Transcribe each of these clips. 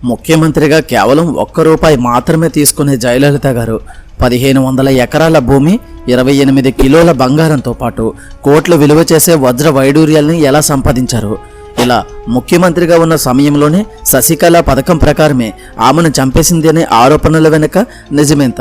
ముఖ్యమంత్రిగా కేవలం ₹1 మాత్రమే తీసుకునే జయలలిత గారు 1500 ఎకరాల భూమి, 28 కిలోల బంగారంతో పాటు కోట్లు విలువ చేసే వజ్ర వైడూర్యాల్ని ఎలా సంపాదించారు? ఇలా ముఖ్యమంత్రిగా ఉన్న సమయంలోనే శశికళ పథకం ప్రకారమే ఆమెను చంపేసింది అనే ఆరోపణల వెనుక నిజమేంత?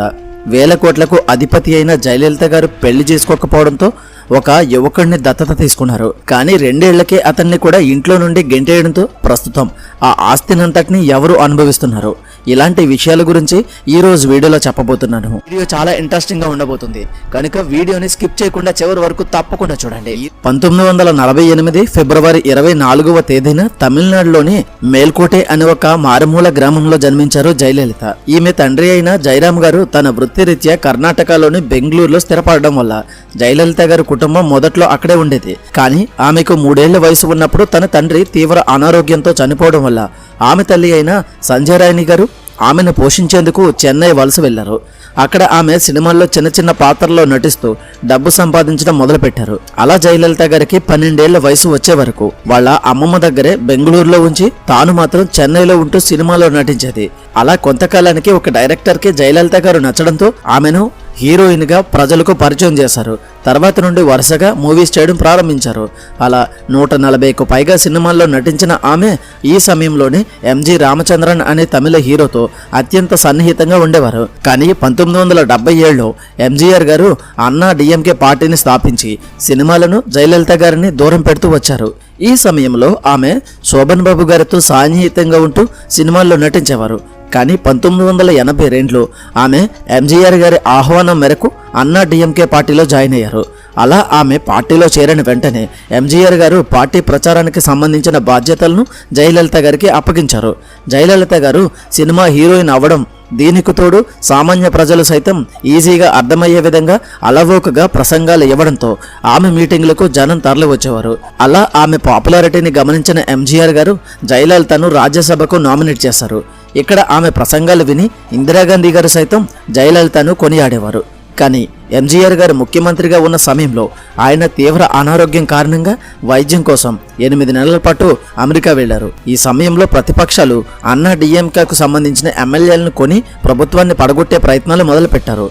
వేల కోట్లకు అధిపతి అయిన జయలలిత గారు పెళ్లి చేసుకోకపోవడంతో ఒక యువకుడిని దత్తత తీసుకున్నారు. కానీ 2 ఏళ్లకే అతన్ని కూడా ఇంట్లో నుండి గెంటేయడంతో ప్రస్తుతం ఆ ఆస్తినంతటిని ఎవరు అనుభవిస్తున్నారు? ఇలాంటి విషయాల గురించి ఈ రోజు వీడియోలో చెప్పబోతున్నాను. వీడియో చాలా ఇంట్రెస్టింగ్ గా ఉండబోతుంది కనుక వీడియోని స్కిప్ చేయకుండా చివరి వరకు తప్పకుండా చూడండి. 1948 ఫిబ్రవరి 24వ తేదీన తమిళనాడులోని మేల్కోటే అనే ఒక మారుమూల గ్రామంలో జన్మించారు జయలలిత. ఈమె తండ్రి అయిన జయరామ్ గారు తన వృత్తిరీత్యా కర్ణాటకలోని బెంగళూరులో స్థిరపడడం వల్ల జయలలిత గారి కుటుంబం మొదట్లో అక్కడే ఉండేది. కానీ ఆమెకు 3 ఏళ్ల వయసు ఉన్నప్పుడు తన తండ్రి తీవ్ర అనారోగ్యంతో చనిపోవడం వల్ల ఆమె తల్లి అయిన సంజయ్ రాణి గారు ఆమెను పోషించేందుకు చెన్నై వలస వెళ్లారు. అక్కడ ఆమె సినిమాల్లో చిన్న చిన్న పాత్రల్లో నటిస్తూ డబ్బు సంపాదించడం మొదలుపెట్టారు. అలా జయలలిత గారికి 12 ఏళ్ల వయసు వచ్చే వరకు వాళ్ళ అమ్మమ్మ దగ్గరే బెంగళూరులో ఉంచి తాను మాత్రం చెన్నైలో ఉంటూ సినిమాలో నటించేది. అలా కొంతకాలానికి ఒక డైరెక్టర్కి జయలలిత గారు నచ్చడంతో ఆమెను హీరోయిన్ గా ప్రజలకు పరిచయం చేశారు. తర్వాత నుండి వరుసగా మూవీస్ చేయడం ప్రారంభించారు. అలా 140కు పైగా సినిమాల్లో నటించిన ఆమె ఈ సమయంలోనే ఎంజి రామచంద్రన్ అనే తమిళ హీరోతో అత్యంత సన్నిహితంగా ఉండేవారు. కానీ 1977లో ఎంజీఆర్ గారు అన్నా డిఎంకే పార్టీని స్థాపించి సినిమాలను జయలలిత గారిని దూరం పెడుతూ వచ్చారు. ఈ సమయంలో ఆమె శోభన్ బాబు గారితో సన్నిహితంగా ఉంటూ సినిమాల్లో నటించేవారు. కానీ 1982లో ఆమె ఎంజీఆర్ గారి ఆహ్వానం మేరకు అన్నా డిఎంకే పార్టీలో జాయిన్ అయ్యారు. అలా ఆమె పార్టీలో చేరిన వెంటనే ఎంజీఆర్ గారు పార్టీ ప్రచారానికి సంబంధించిన బాధ్యతలను జయలలిత గారికి అప్పగించారు. జయలలిత గారు సినిమా హీరోయిన్ అవ్వడం, దీనికి తోడు సామాన్య ప్రజలు సైతం ఈజీగా అర్థమయ్యే విధంగా అలవోకగా ప్రసంగాలు ఇవ్వడంతో ఆమె మీటింగ్లకు జనం తరలి వచ్చేవారు. అలా ఆమె పాపులారిటీని గమనించిన ఎంజీఆర్ గారు జయలలితను రాజ్యసభకు నామినేట్ చేశారు. ఇక్కడ ఆమె ప్రసంగాలు విని ఇందిరాగాంధీ గారు సైతం జయలలితను కొనియాడేవారు. కానీ ఎంజీఆర్ గారు ముఖ్యమంత్రిగా ఉన్న సమయంలో ఆయన తీవ్ర అనారోగ్యం కారణంగా వైద్యం కోసం 8 నెలల పాటు అమెరికా వెళ్లారు. ఈ సమయంలో ప్రతిపక్షాలు అన్నా డిఎంకేకు సంబంధించిన ఎమ్మెల్యేలను కొని ప్రభుత్వాన్ని పడగొట్టే ప్రయత్నాలు మొదలుపెట్టారు.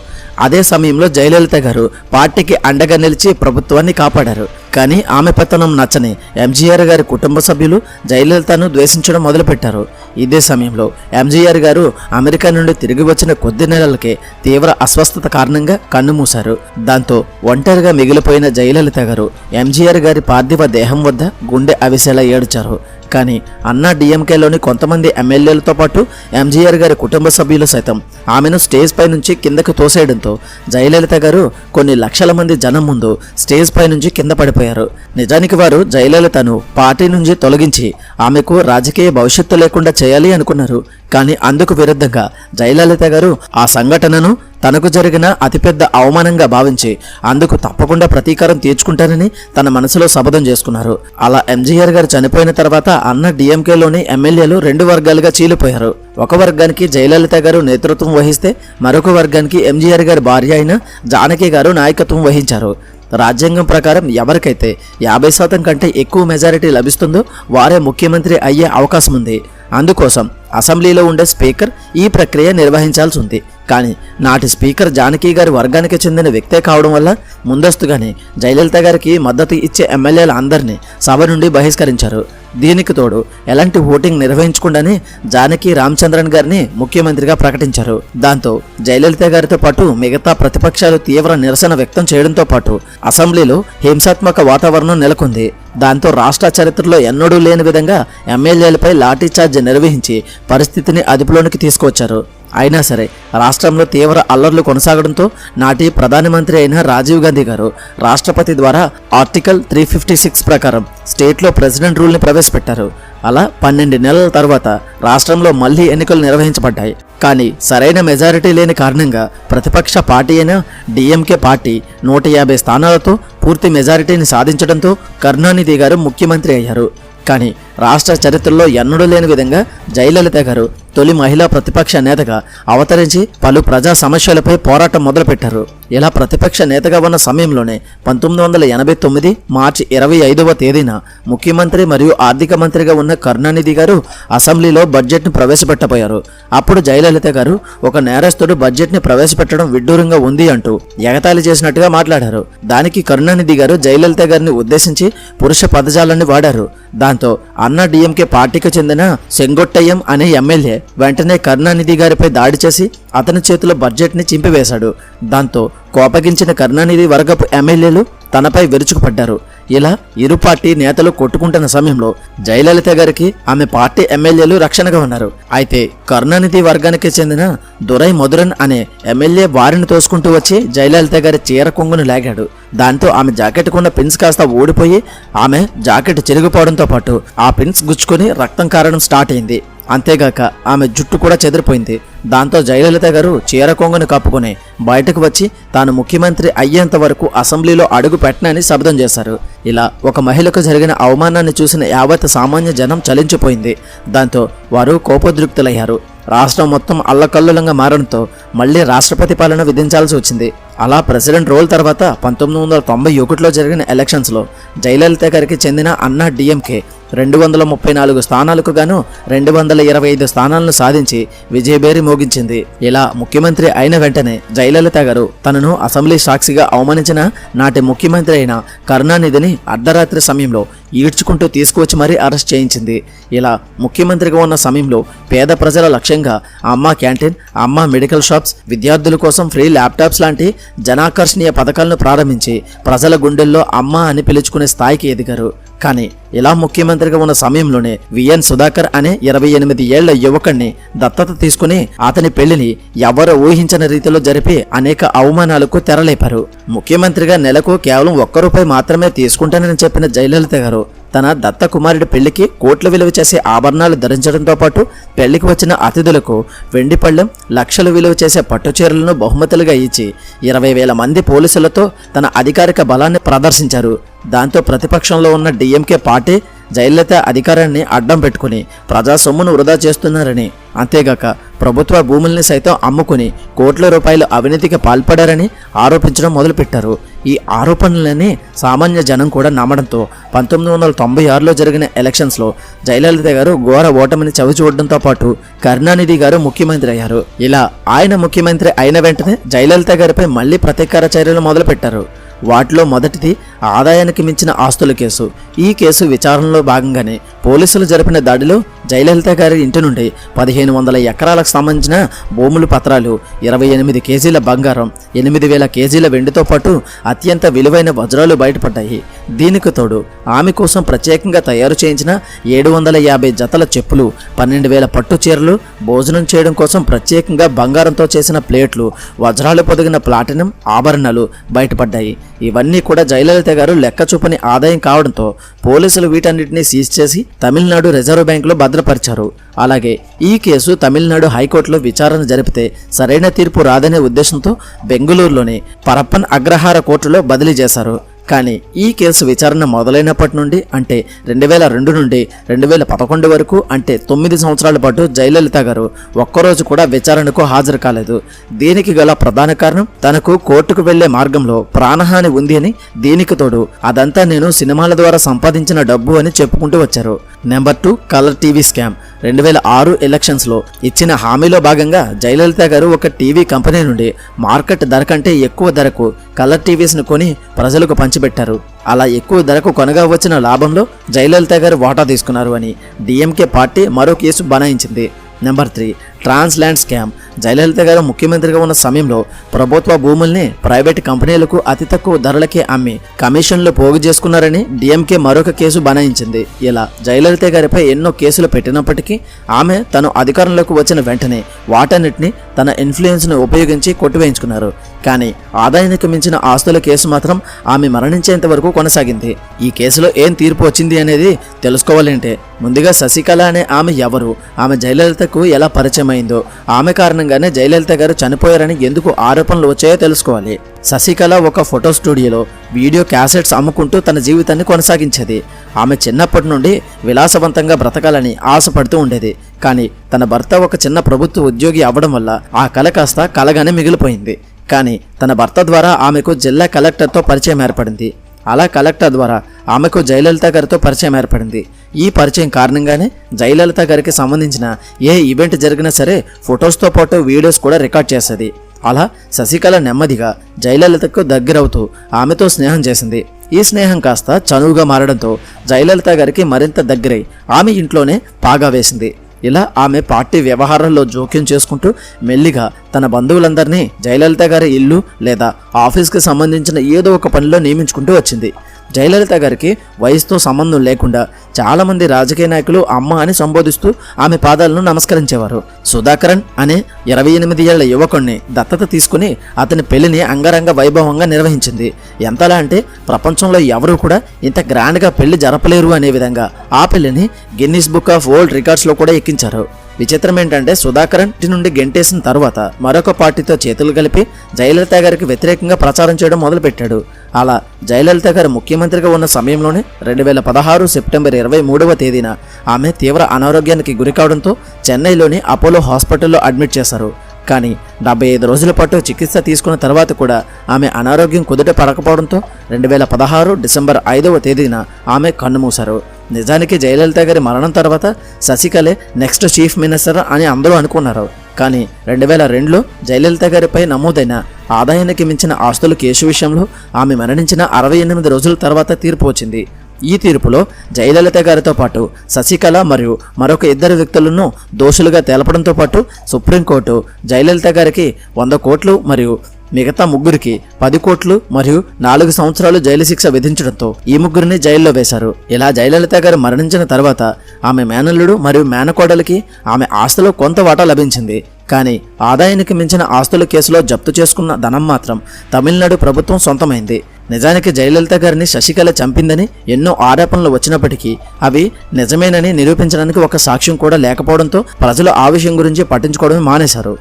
అదే సమయంలో జయలలిత గారు పార్టీకి అండగా నిలిచి ప్రభుత్వాన్ని కాపాడారు. కానీ ఆమె పతనం నచ్చని ఎంజీఆర్ గారి కుటుంబ సభ్యులు జయలలితను ద్వేషించడం మొదలుపెట్టారు. ఇదే సమయంలో ఎంజీఆర్ గారు అమెరికా నుండి తిరిగి వచ్చిన కొద్ది నెలలకే తీవ్ర అస్వస్థత కారణంగా కన్నుమూశారు. దాంతో ఒంటరిగా మిగిలిపోయిన జయలలిత గారు ఎంజీఆర్ గారి పార్థివ దేహం వద్ద గుండె అవిసేలా ఏడ్చారు. కానీ అన్నా డిఎంకేలోని కొంతమంది ఎమ్మెల్యేలతో పాటు ఎంజీఆర్ గారి కుటుంబ సభ్యులు సైతం ఆమెను స్టేజ్ పై నుంచి కిందకు తోసేయడంతో జయలలిత గారు కొన్ని లక్షల మంది జనం ముందు స్టేజ్ పై నుంచి కింద పడిపోయారు. నిజానికి వారు జయలలితను పార్టీ నుంచి తొలగించి ఆమెకు రాజకీయ భవిష్యత్తు లేకుండా చేయాలి అనుకున్నారు. కానీ అందుకు విరుద్ధంగా జయలలిత గారు ఆ సంఘటనను తనకు జరిగిన అతిపెద్ద అవమానంగా భావించి అందుకు తప్పకుండా ప్రతీకారం తీర్చుకుంటానని తన మనసులో శపథం చేసుకున్నారు. అలా ఎంజీఆర్ గారు చనిపోయిన తర్వాత అన్న డిఎంకేలోని ఎమ్మెల్యేలు 2 వర్గాలుగా చీలిపోయారు. ఒక వర్గానికి జయలలిత గారు నేతృత్వం వహిస్తే మరొక వర్గానికి ఎంజీఆర్ గారి భార్య అయిన జానకి గారు నాయకత్వం వహించారు. రాజ్యాంగం ప్రకారం ఎవరికైతే 50% కంటే ఎక్కువ మెజారిటీ లభిస్తుందో వారే ముఖ్యమంత్రి అయ్యే అవకాశం ఉంది. అందుకోసం అసెంబ్లీలో ఉండే స్పీకర్ ఈ ప్రక్రియ నిర్వహించాల్సి ఉంది. కానీ నాటి స్పీకర్ జానకి గారి వర్గానికి చెందిన వ్యక్తే కావడం వల్ల ముందస్తుగానే జయలలిత గారికి మద్దతు ఇచ్చే ఎమ్మెల్యేల అందరినీ సభ నుండి బహిష్కరించారు. దీనికి తోడు ఎలాంటి ఓటింగ్ నిర్వహించకుండానే జానకి రామచంద్రన్ గారిని ముఖ్యమంత్రిగా ప్రకటించారు. దాంతో జయలలిత గారితో పాటు మిగతా ప్రతిపక్షాలు తీవ్ర నిరసన వ్యక్తం చేయడంతో పాటు అసెంబ్లీలో హింసాత్మక వాతావరణం నెలకొంది. దాంతో రాష్ట్ర చరిత్రలో ఎన్నడూ లేని విధంగా ఎమ్మెల్యేలపై లాఠీచార్జ్ నిర్వహించి పరిస్థితిని అదుపులోనికి తీసుకొచ్చారు. అయినా సరే రాష్ట్రంలో తీవ్ర అల్లర్లు కొనసాగడంతో నాటి ప్రధానమంత్రి అయిన రాజీవ్ గాంధీ గారు రాష్ట్రపతి ద్వారా ఆర్టికల్ 356 ప్రకారం స్టేట్లో ప్రెసిడెంట్ రూల్ని ప్రవేశపెట్టారు. అలా 12 నెలల తర్వాత రాష్ట్రంలో మళ్లీ ఎన్నికలు నిర్వహించబడ్డాయి. కానీ సరైన మెజారిటీ లేని కారణంగా ప్రతిపక్ష పార్టీ అయిన డిఎంకే పార్టీ 150 స్థానాలతో పూర్తి మెజారిటీని సాధించడంతో కరుణానిధి గారు ముఖ్యమంత్రి అయ్యారు. కానీ రాష్ట్ర చరిత్రలో ఎన్నడూ లేని విధంగా జయలలిత గారు తొలి మహిళా ప్రతిపక్ష నేతగా అవతరించి పలు ప్రజా సమస్యలపై పోరాటం మొదలుపెట్టారు. ఇలా ప్రతిపక్ష నేతగా ఉన్న సమయంలోనే 1989 మార్చి 25వ తేదీన ముఖ్యమంత్రి మరియు ఆర్థిక మంత్రిగా ఉన్న కరుణానిధి గారు అసెంబ్లీలో బడ్జెట్ను ప్రవేశపెట్టబోయారు. అప్పుడు జయలలిత గారు ఒక నేరస్తుడు బడ్జెట్ని ప్రవేశపెట్టడం విడ్డూరంగా ఉంది అంటూ ఎగతాళి చేసినట్టుగా మాట్లాడారు. దానికి కరుణానిధి గారు జయలలిత గారిని ఉద్దేశించి పురుష పదజాలాన్ని వాడారు. దాంతో అన్నా డిఎంకే పార్టీకి చెందిన సెంగొట్టయ్యం అనే ఎమ్మెల్యే వెంటనే కరుణానిధి గారిపై దాడి చేసి అతని చేతిలో బడ్జెట్ని చింపివేశాడు. దాంతో కోపగించిన కరుణానిధి వర్గపు ఎమ్మెల్యేలు తనపై విరుచుకుపడ్డారు. ఇలా ఇరు పార్టీ నేతలు కొట్టుకుంటున్న సమయంలో జయలలిత గారికి ఆమె పార్టీ ఎమ్మెల్యేలు రక్షణగా ఉన్నారు. అయితే కరుణానిధి వర్గానికి చెందిన దురై మధురన్ అనే ఎమ్మెల్యే వారిని తోసుకుంటూ వచ్చి జయలలిత గారి చీర కొంగును లాగాడు. దాంతో ఆమె జాకెట్ కున్న పిన్స్ కాస్త ఊడిపోయి ఆమె జాకెట్ చిరిగిపోవడంతో పాటు ఆ పిన్స్ గుచ్చుకొని రక్తం కారడం స్టార్ట్ అయింది. అంతేగాక ఆమె జుట్టు కూడా చెదిరిపోయింది. దాంతో జయలలిత గారు చీర కొంగును కప్పుకొని బయటకు వచ్చి తాను ముఖ్యమంత్రి అయ్యేంత వరకు అసెంబ్లీలో అడుగు పెట్టనని శపథం చేశారు. ఇలా ఒక మహిళకు జరిగిన అవమానాన్ని చూసిన యావత్ సామాన్య జనం చలించిపోయింది. దాంతో వారు కోపోద్రిక్తులయ్యారు. రాష్ట్రం మొత్తం అల్లకల్లోలంగా మారడంతో మళ్లీ రాష్ట్రపతి పాలన విధించాల్సి వచ్చింది. అలా ప్రెసిడెంట్ రోల్ తర్వాత 1991లో జరిగిన ఎలక్షన్స్లో జయలలిత గారికి చెందిన అన్నా డిఎంకే 234 స్థానాలకు గాను 225 స్థానాలను సాధించి విజయభేరి మోగించింది. ఇలా ముఖ్యమంత్రి అయిన వెంటనే జయలలిత గారు తనను అసెంబ్లీ సాక్షిగా అవమానించిన నాటి ముఖ్యమంత్రి అయిన కరుణానిధిని అర్ధరాత్రి సమయంలో ఈడ్చుకుంటూ తీసుకువచ్చి మరీ అరెస్ట్ చేయించింది. ఇలా ముఖ్యమంత్రిగా ఉన్న సమయంలో పేద ప్రజల లక్ష్యంగా అమ్మా క్యాంటీన్, అమ్మా మెడికల్ షాప్స్, విద్యార్థుల కోసం ఫ్రీ ల్యాప్టాప్స్ లాంటి జనాకర్షణీయ పథకాలను ప్రారంభించి ప్రజల గుండెల్లో అమ్మ అని పిలుచుకునే స్థాయికి ఎదిగారు. కానీ ఇలా ముఖ్యమంత్రిగా ఉన్న సమయంలోనే విఎన్ సుధాకర్ అనే 28 ఏళ్ల యువకుడిని దత్తత తీసుకుని అతని పెళ్లిని ఎవరూ ఊహించని రీతిలో జరిపి అనేక అవమానాలకు తెరలేపారు. ముఖ్యమంత్రిగా నెలకు కేవలం ₹1 మాత్రమే తీసుకుంటానని చెప్పిన జయలలిత గారు తన దత్త కుమారుడి పెళ్లికి కోట్ల విలువ చేసే ఆభరణాలు ధరించడంతో పాటు పెళ్లికి వచ్చిన అతిథులకు వెండి పళ్ళెం, లక్షలు విలువ చేసే పట్టు చీరలను బహుమతులుగా ఇచ్చి 20,000 మంది పోలీసులతో తన అధికారిక బలాన్ని ప్రదర్శించారు. దాంతో ప్రతిపక్షంలో ఉన్న డిఎంకే పార్టీ జయలలిత అధికారాన్ని అడ్డం పెట్టుకుని ప్రజా సొమ్మును వృధా చేస్తున్నారని, అంతేగాక ప్రభుత్వ భూముల్ని సైతం అమ్ముకుని కోట్ల రూపాయలు అవినీతికి పాల్పడారని ఆరోపించడం మొదలుపెట్టారు. ఈ ఆరోపణలన్నీ సామాన్య జనం కూడా నమ్మడంతో 1996లో జరిగిన ఎలక్షన్స్లో జయలలిత గారు ఘోర ఓటమిని చవిచూడడంతో పాటు కరుణానిధి గారు ముఖ్యమంత్రి అయ్యారు. ఇలా ఆయన ముఖ్యమంత్రి అయిన వెంటనే జయలలిత గారిపై మళ్లీ ప్రతీకార చర్యలు మొదలుపెట్టారు. వాటిలో మొదటిది ఆదాయానికి మించిన ఆస్తుల కేసు. ఈ కేసు విచారణలో భాగంగానే పోలీసులు జరిపిన దాడిలో జయలలిత గారి ఇంటి నుండి 1500 ఎకరాలకు సంబంధించిన భూములు, పత్రాలు, 28 కేజీల బంగారం, 8000 కేజీల వెండితో పాటు అత్యంత విలువైన వజ్రాలు బయటపడ్డాయి. దీనికి తోడు ఆమె కోసం ప్రత్యేకంగా తయారు చేయించిన 750 జతల చెప్పులు, 12,000 పట్టు చీరలు, భోజనం చేయడం కోసం ప్రత్యేకంగా బంగారంతో చేసిన ప్లేట్లు, వజ్రాలు పొదిగిన ప్లాటినం ఆభరణాలు బయటపడ్డాయి. ఇవన్నీ కూడా జయలలిత గారు లెక్క చూపని ఆదాయం కావడంతో పోలీసులు వీటన్నిటిని సీజ్ చేసి తమిళనాడు రిజర్వ్ బ్యాంకులో భద్రపరిచారు. అలాగే ఈ కేసు తమిళనాడు హైకోర్టులో విచారణ జరిపితే సరైన తీర్పు రాదనే ఉద్దేశంతో బెంగళూరులోని పరప్పన్ అగ్రహార కోర్టులో బదిలీ చేశారు. కానీ ఈ కేసు విచారణ మొదలైనప్పటి నుండి అంటే 2002 నుండి 2011 వరకు అంటే 9 సంవత్సరాల పాటు జయలలిత గారు ఒక్కరోజు కూడా విచారణకు హాజరు కాలేదు. దీనికి గల ప్రధాన కారణం తనకు కోర్టుకు వెళ్లే మార్గంలో ప్రాణహాని ఉంది అని, దీనికి తోడు అదంతా నేను సినిమాల ద్వారా సంపాదించిన డబ్బు అని చెప్పుకుంటూ వచ్చారు. Number 2 colour TV scam. 2006 ఎలక్షన్స్లో ఇచ్చిన హామీలో భాగంగా జయలలిత గారు ఒక టీవీ కంపెనీ నుండి మార్కెట్ ధర కంటే ఎక్కువ ధరకు కలర్ టీవీస్ను కొని ప్రజలకు పంచిపెట్టారు. అలా ఎక్కువ ధరకు కొనగా వచ్చిన లాభంలో జయలలిత గారు వాటా తీసుకున్నారు అని డిఎంకే పార్టీ మరో కేసు బనాయించింది. నెంబర్ 3 ట్రాన్స్ ల్యాండ్ స్కామ్. జయలలిత గారు ముఖ్యమంత్రిగా ఉన్న సమయంలో ప్రభుత్వ భూముల్ని ప్రైవేట్ కంపెనీలకు అతి తక్కువ ధరలకే అమ్మి కమిషన్లు పోగు చేసుకున్నారని డిఎంకే మరొక కేసు బనాయించింది. ఇలా జయలలిత గారిపై ఎన్నో కేసులు పెట్టినప్పటికీ ఆమె తను అధికారంలోకి వచ్చిన వెంటనే వాటన్నిటిని తన ఇన్ఫ్లుయెన్స్ను ఉపయోగించి కొట్టివేయించుకున్నారు. కానీ ఆదాయానికి మించిన ఆస్తుల కేసు మాత్రం ఆమె మరణించేంత వరకు కొనసాగింది. ఈ కేసులో ఏం తీర్పు వచ్చింది అనేది తెలుసుకోవాలంటే ముందుగా శశికళ అనే ఆమె ఎవరు, ఆమె జయలలితకు ఎలా పరిచయం అయిందో, ఆమె కారణంగానే జయలలిత గారు చనిపోయారని ఎందుకు ఆరోపణలు వచ్చాయో తెలుసుకోవాలి. శశికళ ఒక ఫోటో స్టూడియోలో వీడియో క్యాసెట్స్ అమ్ముకుంటూ తన జీవితాన్ని కొనసాగించేది. ఆమె చిన్నప్పటి నుండి విలాసవంతంగా బ్రతకాలని ఆశపడుతూ ఉండేది. కానీ తన భర్త ఒక చిన్న ప్రభుత్వ ఉద్యోగి అవ్వడం వల్ల ఆ కల కాస్త కలగానే మిగిలిపోయింది. కానీ తన భర్త ద్వారా ఆమెకు జిల్లా కలెక్టర్తో పరిచయం ఏర్పడింది. అలా కలెక్టర్ ద్వారా ఆమెకు జయలలిత గారితో పరిచయం ఏర్పడింది. ఈ పరిచయం కారణంగానే జయలలిత గారికి సంబంధించిన ఏ ఈవెంట్ జరిగినా సరే ఫొటోస్తో పాటు వీడియోస్ కూడా రికార్డ్ చేసేది. అలా శశికళ నెమ్మదిగా జయలలితకు దగ్గరవుతూ ఆమెతో స్నేహం చేసింది. ఈ స్నేహం కాస్త చనువుగా మారడంతో జయలలిత గారికి మరింత దగ్గరై ఆమె ఇంట్లోనే పాగా వేసింది. ఇలా ఆమె పార్టీ వ్యవహారాల్లో జోక్యం చేసుకుంటూ మెల్లిగా తన బంధువులందరినీ జయలలిత గారి ఇల్లు లేదా ఆఫీస్కి సంబంధించిన ఏదో ఒక పనిలో నియమించుకుంటూ వచ్చింది. జయలలిత గారికి వయసుతో సంబంధం లేకుండా చాలామంది రాజకీయ నాయకులు అమ్మ అని సంబోధిస్తూ ఆమె పాదాలను నమస్కరించేవారు. సుధాకరన్ అనే 28 ఏళ్ల యువకుడిని దత్తత తీసుకుని అతని పెళ్లిని అంగరంగ వైభవంగా నిర్వహించింది. ఎంతలా అంటే ప్రపంచంలో ఎవరూ కూడా ఇంత గ్రాండ్గా పెళ్లి జరపలేరు అనే విధంగా ఆ పెళ్లిని గిన్నిస్ బుక్ ఆఫ్ వరల్డ్ రికార్డ్స్లో కూడా ఎక్కించారు. విచిత్రం ఏంటంటే సుధాకరన్ ఇంటి నుండి గెంటేసిన తర్వాత మరొక పార్టీతో చేతులు కలిపి జయలలిత గారికి వ్యతిరేకంగా ప్రచారం చేయడం మొదలుపెట్టాడు. అలా జయలలిత గారు ముఖ్యమంత్రిగా ఉన్న సమయంలోనే 2016 సెప్టెంబర్ 23వ తేదీన ఆమె తీవ్ర అనారోగ్యానికి గురికావడంతో చెన్నైలోని అపోలో హాస్పిటల్లో అడ్మిట్ చేశారు. కానీ 75 రోజుల పాటు చికిత్స తీసుకున్న తర్వాత కూడా ఆమె అనారోగ్యం కుదుట పడకపోవడంతో 2016 డిసెంబర్ 5వ తేదీన ఆమె కన్నుమూశారు. నిజానికి జయలలిత గారి మరణం తర్వాత శశికళే నెక్స్ట్ చీఫ్ మినిస్టర్ అని అందరూ అనుకున్నారు. కానీ 2002లో జయలలిత గారిపై నమోదైన ఆదాయానికి మించిన ఆస్తుల కేసు విషయంలో ఆమె మరణించిన 68 రోజుల తర్వాత తీర్పు వచ్చింది. ఈ తీర్పులో జయలలిత గారితో పాటు శశికళ మరియు మరొక 2 వ్యక్తులను దోషులుగా తేలపడంతో పాటు సుప్రీంకోర్టు జయలలిత గారికి 100 కోట్లు మరియు మిగతా ముగ్గురికి 10 కోట్లు మరియు 4 సంవత్సరాలు జైలు శిక్ష విధించడంతో ఈ ముగ్గురిని జైల్లో వేశారు. ఇలా జయలలిత గారు మరణించిన తర్వాత ఆమె మేనల్లుడు మరియు మేనకోడలికి ఆమె ఆస్తిలో కొంత వాటా లభించింది. కానీ ఆదాయానికి మించిన ఆస్తుల కేసులో జప్తు చేసుకున్న ధనం మాత్రం తమిళనాడు ప్రభుత్వం సొంతమైంది. నిజానికి జయలలిత గారిని శశికళ చంపిందని ఎన్నో ఆరోపణలు వచ్చినప్పటికీ అవి నిజమేనని నిరూపించడానికి ఒక సాక్ష్యం కూడా లేకపోవడంతో ప్రజలు ఆ విషయం గురించి పట్టించుకోవడం మానేశారు.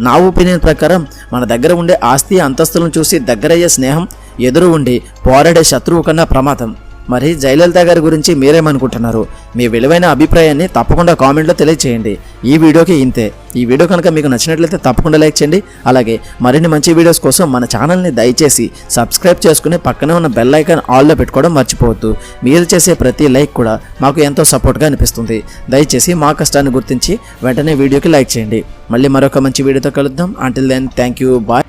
నా ఒపీనియన్ ప్రకారం మన దగ్గర ఉండే ఆస్తి అంతస్తులను చూసి దగ్గరయ్యే స్నేహం ఎదురు ఉండి పోరాడే శత్రువు కన్నా ప్రమాదం. మరి జయలలిత గారి గురించి మీరేమనుకుంటున్నారు? మీ విలువైన అభిప్రాయాన్ని తప్పకుండా కామెంట్లో తెలియచేయండి. ఈ వీడియోకి ఇంతే. ఈ వీడియో కనుక మీకు నచ్చినట్లయితే తప్పకుండా లైక్ చేయండి. అలాగే మరిన్ని మంచి వీడియోస్ కోసం మన ఛానల్ని దయచేసి సబ్స్క్రైబ్ చేసుకుని పక్కనే ఉన్న బెల్ ఐకాన్ ఆల్లో పెట్టుకోవడం మర్చిపోవద్దు. మీరు చేసే ప్రతి లైక్ కూడా మాకు ఎంతో సపోర్ట్గా అనిపిస్తుంది. దయచేసి మా కష్టాన్ని గుర్తించి వెంటనే వీడియోకి లైక్ చేయండి. మళ్ళీ మరొక మంచి వీడియోతో కలుద్దాం. Until then thank you, bye.